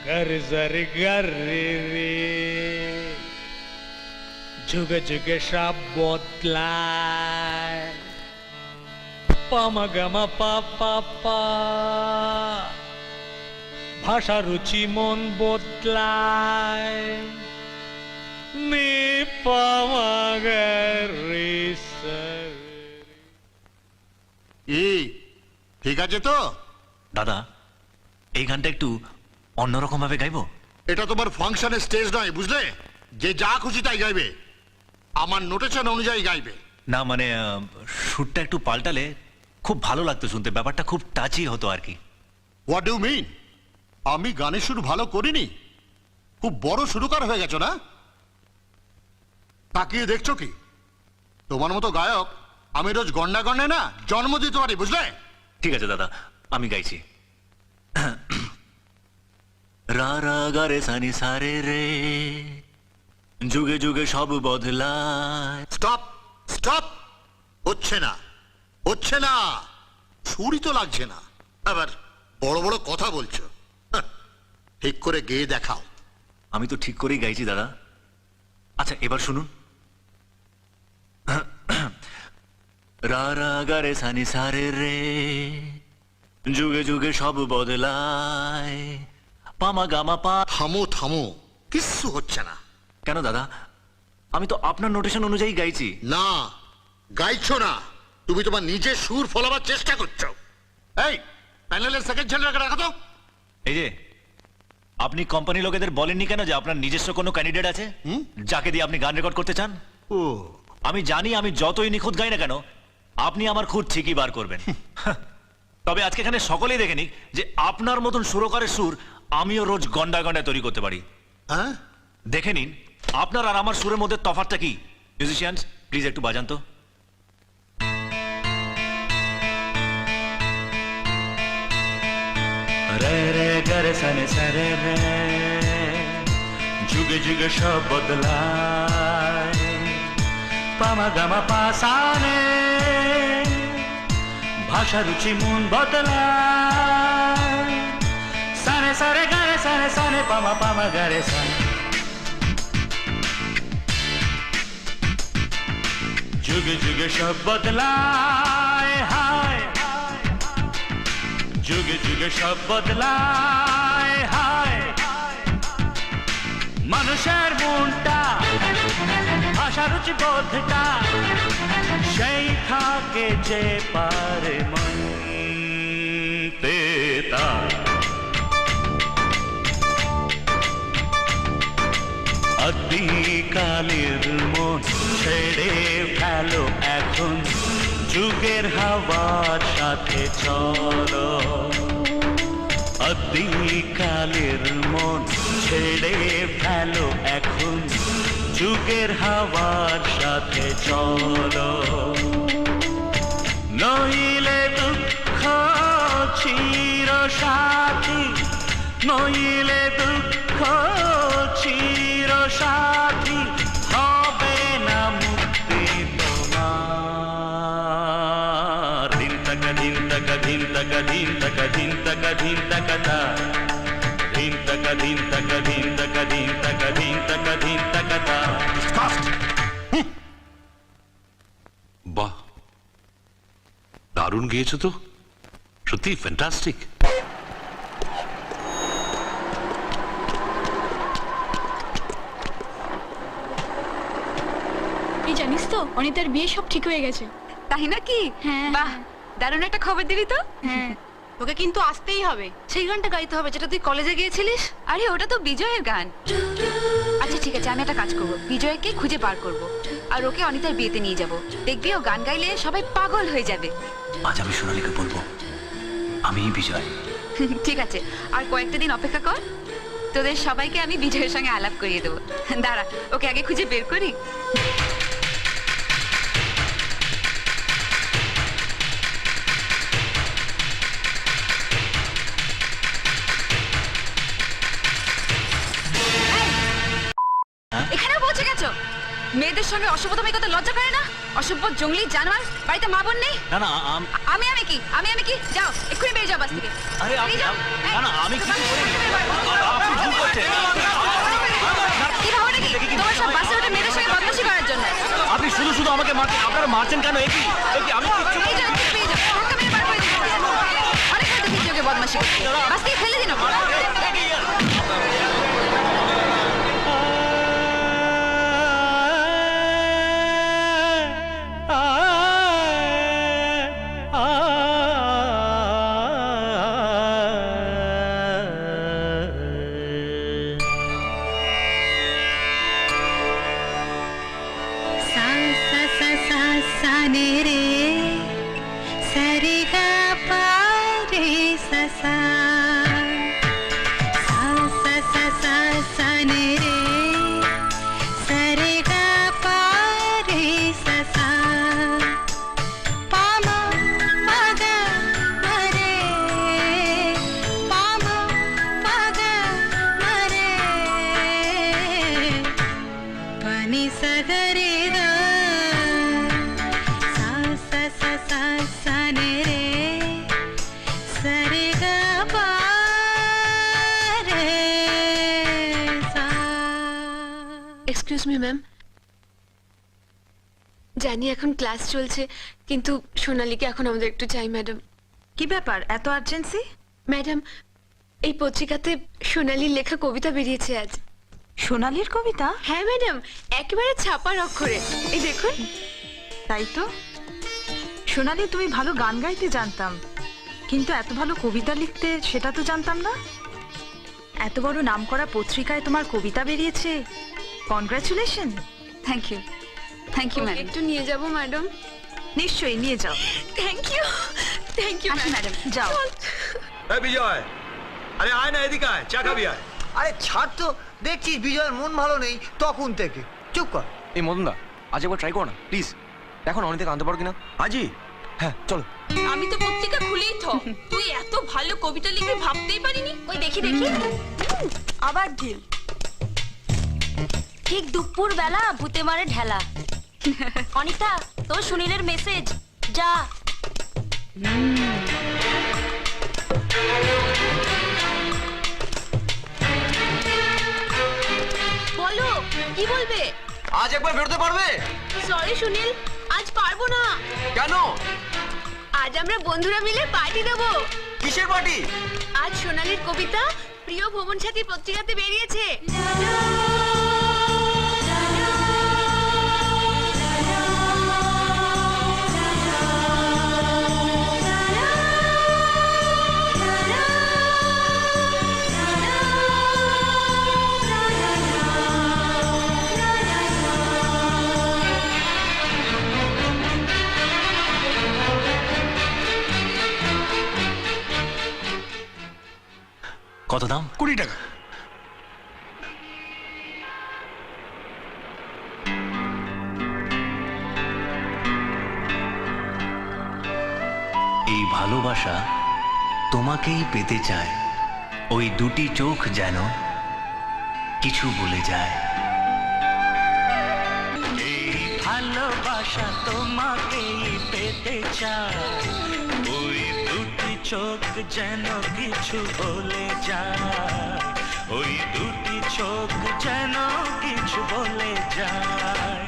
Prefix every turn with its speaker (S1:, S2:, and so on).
S1: গারে সারে গারে রে, যুগে যুগে সব বদলায়, পামা গামা পা পা পা, ভাষা রুচি মন বদলায়, নি পামা গারে সারে।
S2: এই ঠিক আছে তো?
S3: দাদা এই গানটা একটু অন্যরকম ভাবে গাইবো।
S2: এটা তোমার ফাংশনের স্টেজ নয়, বুঝলে? যে যা খুশি তাই গাইবে, আমার নোটেশন অনুযায়ী গাইবে।
S3: না মানে সুরটা একটু পাল্টালে খুব ভালো লাগতো শুনতে, ব্যাপারটা খুব টাচি হতো আর কি।
S2: What do mean? আমি গানের শুরু ভালো করিনি? খুব বড় সুরকার হয়ে গেছো না? তাকিয়ে দেখছো কি? তোমার মতো গায়ক আমি রোজ গন্ডা গন্ডায় না জন্ম দিতে পারি, বুঝলে?
S3: ঠিক আছে দাদা, আমি গাইছি। রা রা গা রে সানি সারে রে, যুগে যুগে সব বদলায়।
S2: স্টপ স্টপ, হচ্ছে না হচ্ছে না, সুরই তো লাগছে না, আবার বড় বড় কথা বলছো। হাহ, ঠিক করে গেয়ে দেখাও।
S3: আমি তো ঠিক করেই গাইছি দাদা। আচ্ছা এবার শুনুন। রা রা গা রে সানি সারে রে, যুগে যুগে সব বদলায়, পামা গামা পা।
S2: থামো থামো, কিচ্ছু হচ্ছে না।
S3: কেন দাদা, আমি তো আপনার নোটেশন অনুযায়ী গাইছি।
S2: না, গাইছো না, তুমি তোমার নিজের সুর ফলাবার চেষ্টা করছো। এই প্যানেলের সেকেন্ড ছেলেটাকে রাখো তো।
S3: এই যে আপনি কোম্পানি লোকেদের বলেননি কেন যে আপনার নিজস্ব কোনো ক্যান্ডিডেট আছে যাকে দিয়ে আপনি গান রেকর্ড করতে চান?
S2: ও,
S3: আমি জানি আমি যতই নিখুঁত গাই না কেন আপনি আমার খুঁত ঠিকই বার করবেন। তবে আজকে এখানে সকলেই দেখে নিক যে আপনার মতন সুরকারের সুর আমিও রোজ গন্ডায় গন্ডায় তৈরি করতে পারি।
S2: হ্যাঁ,
S3: দেখে নিন আপনার আর আমার সুরের মধ্যে তফাৎটা কি। মিউজিশিয়ানস প্লিজ একটু বাজান তো। রে রে গরে সনে সরে রে, যুগে যুগে সব বদলায়, পামা গামা পাসানে, ভাষা রুচি মন বদলায়, সনে সরে গরে সনে সনে পামা পামা গরে সনে, যুগে যুগে সব বদলায়, হায় যুগে যুগে সব বদলায়, হায় মানুষের মনটা, ভাষা রুচি বোধটা সেই থাকে যে পারে মানতে তার। আদিকালের মন ছেড়ে ফেলো এখন, যুগের হাওয়ার সাথে চলো। আদিকালের মন ছেড়ে ফেলো এখন, যুগের হাওয়ার সাথে চলো। নইলে দুঃখ চির সাথী, নইলে দুঃখ চির সাথী, হবে না মুক্তি তোমার। দিন তাকা দিন তাকা দিন তাকা দিন তাকা দিন তাকা দিন তাকা তা, দিন তাকা দিন তাকা দিন তাকা দিন তাকা দিন তাকা দিন তাকা তা।
S4: বাহ, দারুণ গেয়েছো তো, সত্যি ফ্যান্টাস্টিক।
S5: এই জানিস তো অনিতার বিয়ে সব ঠিক হয়ে গেছে।
S6: তাই নাকি?
S5: হ্যাঁ।
S6: বাহ, দারুণ একটা খবর দিবি তো।
S5: হ্যাঁ, তোকে কিন্তু আসতেই হবে, সেই গানটা গাইতে হবে যেটা তুই কলেজে গিয়েছিলিস।
S6: আরে ওটা তো বিজয়ের গান। আচ্ছা ঠিক আছে, আমি একটা কাজ করব, বিজয়কে খুঁজে বার করব আর ওকে অনিতার বিয়েতে নিয়ে যাব। দেখবি ও গান গাইলে সবাই পাগল হয়ে যাবে।
S3: আজ আমি সোনালীকে বলবো আমি বিজয়।
S6: ঠিক আছে, আর কয়েকটা দিন অপেক্ষা কর, তোদের সবাইকে আমি বিজয়ের সঙ্গে আলাপ করিয়ে দেবো। দাঁড়া, ওকে আগে খুঁজে বের করি। এখানেও পৌঁছে গেছো? মেয়েদের সঙ্গে অসভ্যতামি করতে লজ্জা করে না? অসভ্য জঙ্গলি জানোয়ার, বাড়িতে মা বোন নেই?
S3: না না
S6: আমি কি যাও, এক্ষুনি বেরিয়ে যাও বাস থেকে।
S3: আরে
S6: বেরিয়ে যাও।
S3: না না আমি কি
S6: তোমার
S3: করে
S6: বের করো।
S3: শুধু শুধু আমাকে মারছেন, আপনারা মারছেন কেন? একই আমি কিচ্ছু
S6: এই যাও, তুমি পেয়ে যাও। ধাক্কা মেরে বার করে দিচ্ছি। অনেক হয়তো বিজয়কে বদমাশি করছে। বাস থেকে ফেলে দিন ওকে।
S7: सा सा सा सा सा ने रे सा रे गा पा रे सा सा सा सा सा सा सा ने रे सा रे गा पा रे सा सा पा मा मा गा मा रे पा मा मा गा मा रे पानी सा गा रे गा सा सा सा सा सा ने रे सा रे गा पा रे सा।
S5: এক্সকিউজ মি ম্যাম, জানি এখন ক্লাস চলছে, কিন্তু সোনালীকে এখন আমাদের একটু চাই ম্যাডাম।
S6: কি ব্যাপার, এত আর্জেন্সি?
S5: ম্যাডাম, এই পত্রিকাতে সোনালীর লেখা কবিতা বেরিয়েছে আজ।
S6: সোনালীর কবিতা?
S5: হ্যাঁ ম্যাডাম, একেবারে ছাপার অক্ষরে, এই দেখুন।
S6: তাই তো। সোনালী, তুমি ভালো গান গাইতে জানতাম, কিন্তু এত ভালো কবিতা লিখতে সেটা তো জানতাম না। এত বড় নামকরা পত্রিকায় তোমার কবিতা বেরিয়েছে, congratulation. Thank you. Thank you
S5: okay
S6: madam.
S5: একটু নিয়ে যাব ম্যাডাম।
S6: নিশ্চয়ই নিয়ে যাও।
S5: থ্যাংক ইউ, থ্যাংক ইউ
S6: আসি ম্যাডাম, যাও।
S1: এই বিজয়, আরে আয় না এদিকে আয়, চা খাবি আয়।
S8: আরে ছাড় তো, দেখছিস বিজয়ের মন ভালো নেই তখন থেকে। চুপ কর।
S9: এই মদনদা, আজ একবার ট্রাই করো না প্লিজ, দেখো না অনিতাকে আনতে পারো কিনা।
S1: আজি
S9: হ্যাঁ চলো।
S10: আমি তো পত্রিকা খুলেই থ, তুই এত ভালো কবিতা লিখবি ভাবতেই পারিনি। ওই দেখি দেখি, আবার ঢিল। ঠিক দুপুর বেলা ভূতে মারে ঢেলা। অনিতা, তোর সুনীলের মেসেজ, যা। বলো কি বলবে?
S9: আজ একবার বেরোতে পারবে?
S10: সরি সুনীল, আজ পারবো না।
S9: কেন?
S5: আজ আমরা বন্ধুরা মিলে পার্টি দেবো।
S9: কিসের পার্টি?
S5: আজ সোনালীর কবিতা প্রিয় ভ্রমণ সাথী পত্রিকাতে বেরিয়েছে।
S3: কত দাম?
S2: 20 টাকা।
S3: এই ভালোবাসা তোমাকেই পেতে চায়, ওই দুটি চোখ যেন কিছু বলে যায়। এই ভালোবাসা তোমাকেই পেতে চায়, ওই দুটি চোখ যেন কিছু বলে যায়, ওই দুটি চোখ যেন কিছু বলে যায়।